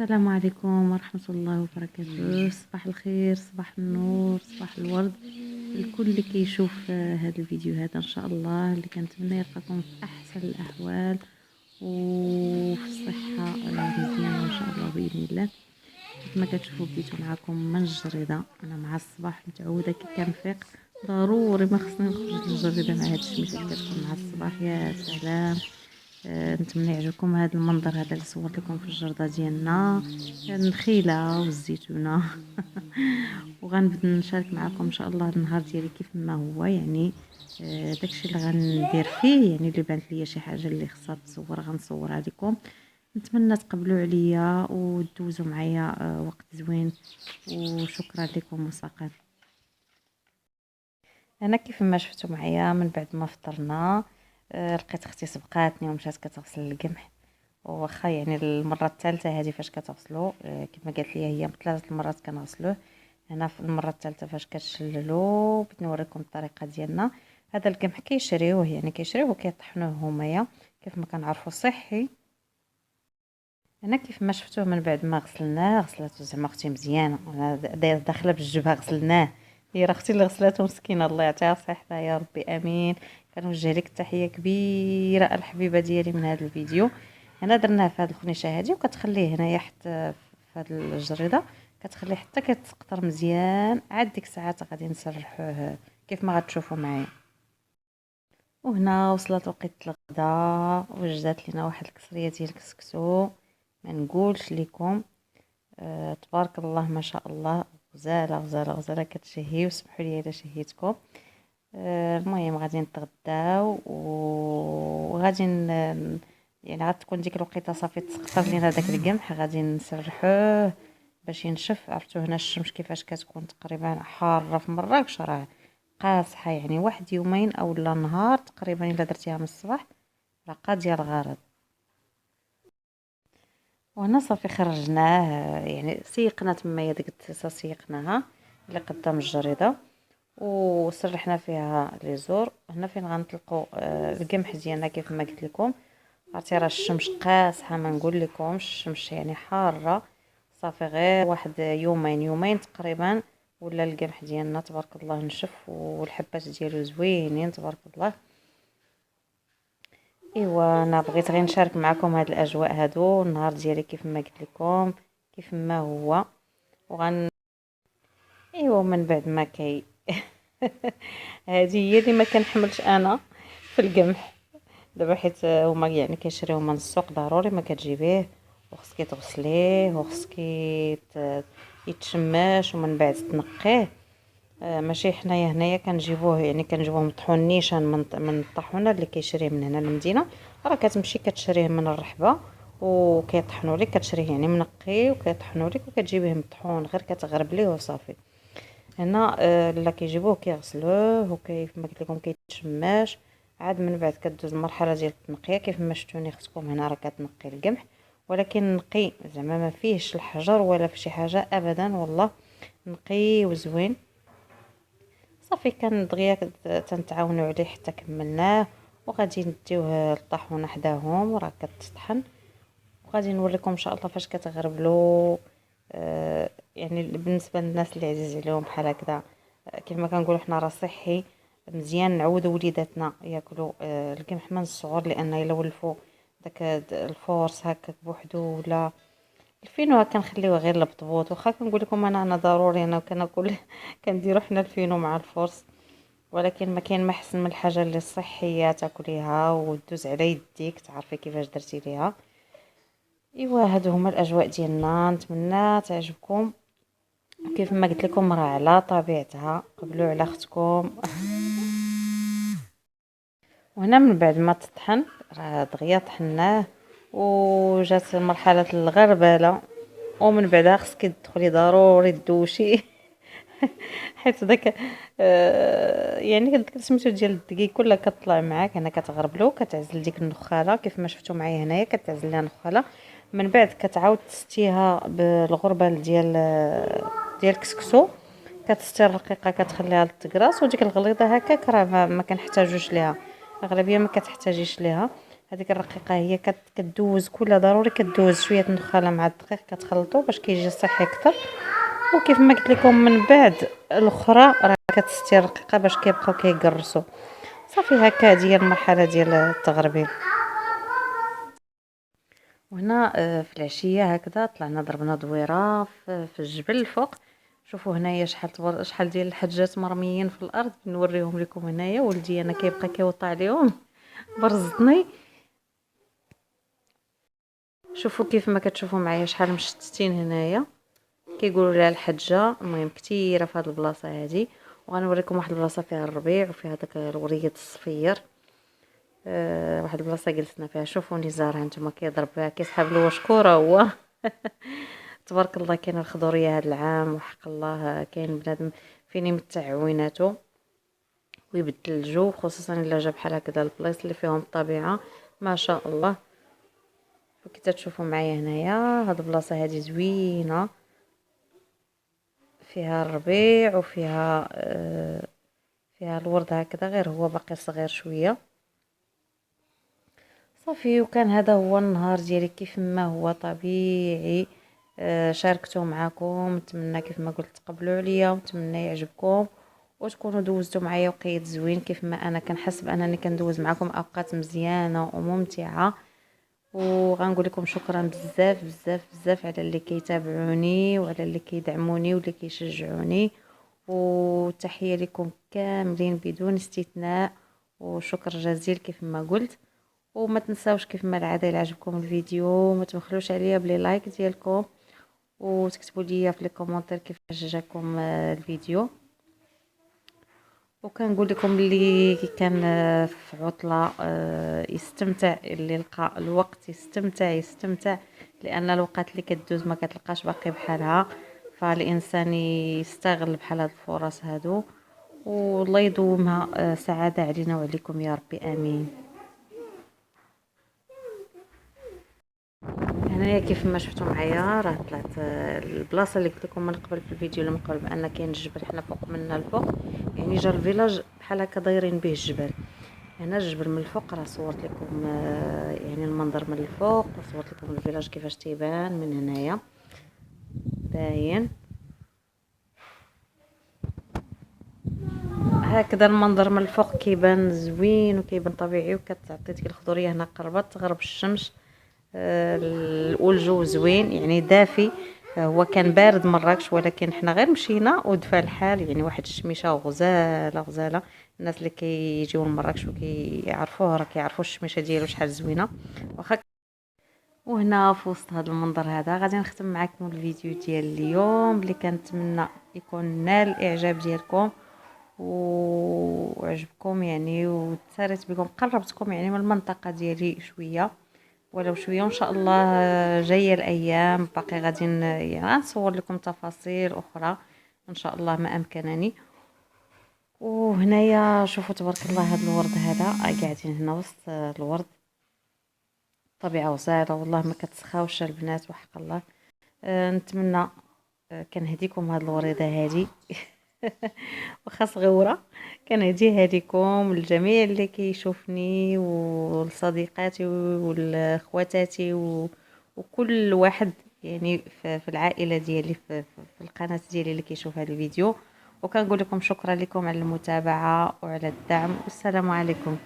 السلام عليكم ورحمة الله وبركاته. صباح الخير، صباح النور، صباح الورد الكل اللي كيشوف هذا الفيديو هذا ان شاء الله، اللي كنتمنى يلقاكم في احسن الاحوال وفي الصحة مزيانة ان شاء الله باذن الله. كيف ما كتشوفوا بديتو معكم من الجريدة. انا مع الصباح متعودة كي كنفيق ضروري ما خصني نخرج للجريدة مع هاد الشمس اللي كتكون مع الصباح. يا سلام. نتمنى يعجبكم هذا المنظر هذا اللي صورت لكم في الجردة ديالنا، النخيله والزيتونه. وغنبدا نشارك معكم ان شاء الله النهار ديالي كيف ما هو، يعني داكشي اللي غندير فيه، يعني اللي بانت ليا شي حاجه اللي خصها تصور غنصورها لكم. نتمنى تقبلوا عليا وتدوزوا معايا وقت زوين، وشكرا لكم مساقا. انا كيف ما شفتوا معايا من بعد ما فطرنا، لقيت اختي سبقاتني ومشات كتغسل القمح. واخا يعني المره الثالثه هذه فاش كتغسلو، كما قالت لي هي ثلاثه المرات كنغسلوه. هنا في المره الثالثه فاش كتشللو بغيت نوريكم الطريقه ديالنا. هذا القمح كيشريوه، يعني كيشريوه وكيطحنوه همايا كيف ما كنعرفوا صحي. انا كيف ما شفتوه من بعد ما غسلناه، غسلته زعما اختي مزيانه، انا داخله بالجبهه غسلناه. هي راه اختي اللي غسلته مسكينه، الله يعطيها الصحه يا ربي امين. كنوجه لك تحيه كبيره الحبيبه ديالي من هذا الفيديو. انا درناه في هذه الخنيشه هذه وكتخليه هنايا حتى في هذه الجريده، كتخليه حتى كتقطر مزيان. عاد ديك الساعات غادي نسرحوه كيف ما غتشوفوا معايا. وهنا وصلت وقت الغداء، وجدات لينا واحد الكسريه ديال الكسكسو ما نقولش لكم. تبارك الله ما شاء الله، غزاله غزاله غزاله كتشهي، وسمحوا لي الا شهيتكم. المهم غادي نتغداو وغادي يعني غتكون ديك الوقيته صافي تسقطر لينا داك القمح، غادي نسرحوه باش ينشف. عرفتوا هنا الشمس كيفاش كتكون تقريبا حاره في مراكش، راه قاصحه، يعني واحد يومين او لا نهار تقريبا الا درتيها من الصباح راه قاضيه الغرض. وهنا صافي خرجناه، يعني سيقنا تما ديك الدسيسه سيقناها اللي قدام الجريده، وسرحنا فيها لي زور. هنا فين غنطلقوا القمح ديالنا كيف ما قلت لكم. عرفتي راه الشمس قاصحه ما نقول لكمش، الشمس يعني حاره. صافي غير واحد يومين تقريبا ولا القمح ديالنا تبارك الله نشف، والحبات ديالو زوينين تبارك الله. ايوا انا بغيت غير نشارك معكم هاد الاجواء هادو، النهار ديالي كيف ما قلت لكم كيف ما هو. وغن ايوا من بعد ما هذه هي اللي ما كنحملش انا في القمح دابا، حيت هما يعني كيشريوه من السوق ضروري ما كتجيبيه، وخصك تغسليه وخصك يتشماش ومن بعد تنقيه. ماشي حنايا هنايا كنجيبوه، يعني كنجيبوه مطحون نيشان من الطاحونه اللي كيشريه من هنا المدينه. راه كتمشي كتشريه من الرحبه وكيطحنوا لك، كتشريه يعني منقي وكيطحنوا لك وكتجيبيه مطحون، غير كتغرب ليه وصافي. هنا لا كيجيبوه كيغسلوه وكيف ما قلت لكم كيتشماش. عاد من بعد كدوز المرحله ديال التنقيه كيف ما شفتوني اختكم هنا راه كتنقي القمح، ولكن نقي زعما ما فيهش الحجر ولا في شي حاجه ابدا، والله نقي وزوين. صافي كان دغيا تنتعاونوا عليه حتى كملناه، وغادي نديوه للطاحونه حداهم وراه كتطحن. وغادي نوريكم ان شاء الله فاش كتغربلو. يعني بالنسبه للناس اللي عزيز عليهم بحال هكذا، كيف ما كنقولوا حنا راه صحي، مزيان نعودوا وليداتنا ياكلوا القمح من الصغر، لان الا ولفوا داك الفورس هكاك بوحدو ولا الفينو كنخليوه غير البطبوط. واخا كنقول لكم انا ضروري انا كناكل كنديروا حنا الفينو مع الفورس، ولكن ما كاين ما احسن من الحاجه اللي الصحيه تاكليها ودوز على يديك تعرفي كيفاش درتي ليها. ايوا هادو هما الاجواء ديالنا، نتمنى تعجبكم. كيف ما قلت لكم راه على طبيعتها، قبلوا على اختكم. وهنا من بعد ما تطحن راه دغيا طحناه وجات مرحله الغربله، ومن بعدها خصك تدخلي ضروري تدوشي. حيت داك يعني داك سميتو ديال الدقيق كلها كطلع معاك. هنا كتغربلو كتعزل ديك النخاله كيف ما شفتوا معايا هنايا كتعزل لها نخاله. من بعد كتعاود تستيها بالغربال ديال الكسكسو، كتستي الرقيقه كتخليها لتقراص، وديك الغليظه هكاك راه ما كنحتاجوش ليها، اغلبيه ما كتحتاجيش ليها. هذيك الرقيقه هي كدوز كلها ضروري، كدوز شويه النخاله مع الدقيق كتخلطوا باش كيجي صحي اكثر. وكيف ما قلت لكم من بعد الاخرى راه كتستي الرقيقه باش كيبقاو كيقرصوا. صافي هكا هذه هي المرحله ديال التغربيل. وهنا في العشيه هكذا طلعنا ضربنا دويره في الجبل الفوق. شوفوا هنايا شحال ديال الحجات مرميين في الارض، نوريهم لكم. هنايا ولدي انا كيبقى كيوطى عليهم برزطني. شوفوا كيف ما كتشوفوا معايا شحال مشتتين هنايا، كيقولوا لها الحجه. المهم كثيره في هذه البلاصه هذه. وغنوريكم واحد البلاصه فيها الربيع وفيها داك الوريد الصفير. واحد البلاصه جلسنا فيها. شوفوا نزار هانتوما كيضرب فيها كيسحب له شكوره هو. تبارك الله كاين الخضوريه هذا العام وحق الله كاين بنادم فين يمتع عويناتو ويبدل الجو، خصوصا الا جا بحال هكذا البلايص اللي فيهم الطبيعه ما شاء الله. كي تشوفوا معايا هنايا هاد البلاصه هذه زوينه، فيها الربيع وفيها فيها الورد هكذا، غير هو باقي صغير شويه. صافي وكان هذا هو النهار ديالي كيف ما هو طبيعي. شاركته معكم، نتمنى كيف ما قلت تقبلوا عليا ونتمنى يعجبكم وتكونوا دوزتوا معايا وقيت زوين كيف ما انا كنحس بانني كندوز معكم اوقات مزيانه وممتعه. وغنقول لكم شكرا بزاف بزاف بزاف على اللي كيتابعوني وعلى اللي كيدعموني واللي كيشجعوني. وتحيه لكم كاملين بدون استثناء، وشكر جزيل كيف ما قلت. وما تنساوش كيف ما العاده الى عجبكم الفيديو ما تبخلوش عليا بلي لايك ديالكم، وتكتبوا لي في لي كومونتير كيفاش جاكم الفيديو. وكنقول لكم اللي كان في عطله يستمتع، اللي لقى الوقت يستمتع لان الوقت اللي كدوز ما كتلقاش باقي بحالها، فالانسان يستغل بحال هاد الفرص هادو. والله يدومها سعاده علينا وعليكم يا ربي امين. هنايا كيف ما شفتوا معايا راه طلعت البلاصه اللي قلت لكم من قبل في الفيديو اللي من قبل بان كاين الجبل حنا فوق منا الفوق، يعني جا الفيلاج بحال هكا دايرين به الجبل. هنا الجبل من الفوق راه صورت لكم يعني المنظر من الفوق، وصورت لكم الفيلاج كيفاش تيبان من هنايا باين هكذا. المنظر من الفوق كيبان زوين وكيبان طبيعي وكتعطي ديك الخضوريه. هنا قربت تغرب الشمس والجو زوين يعني دافي. هو كان بارد مراكش ولكن حنا غير مشينا ودفى الحال، يعني واحد الشميشه غزاله غزاله. الناس اللي كيجيو لمراكش وكيعرفوه راه كيعرفوا الشميشه ديالو شحال زوينه واخا. وهنا في وسط هذا المنظر هذا غادي نختم معكم الفيديو ديال اليوم اللي كنتمنى يكون نال الاعجاب ديالكم وعجبكم يعني، وتساريت بكم قربتكم يعني من المنطقه ديالي شويه ولو شويه. ان شاء الله جايه الايام باقي غادي يعني غنصور لكم تفاصيل اخرى ان شاء الله ما امكنني. وهنايا شوفوا تبارك الله هذا الورد هذا قاعدين هنا وسط الورد، طبيعه وزاهره والله ما كتسخاوش البنات وحق الله. نتمنى كنهديكم هاد الوريده هادي واخا صغيره كنهديها لكم الجميع اللي كيشوفني ولصديقاتي ولخواتاتي وكل واحد يعني في العائله ديالي في القناه ديالي اللي كيشوف هذا الفيديو. وكنقول لكم شكرا لكم على المتابعه وعلى الدعم، والسلام عليكم.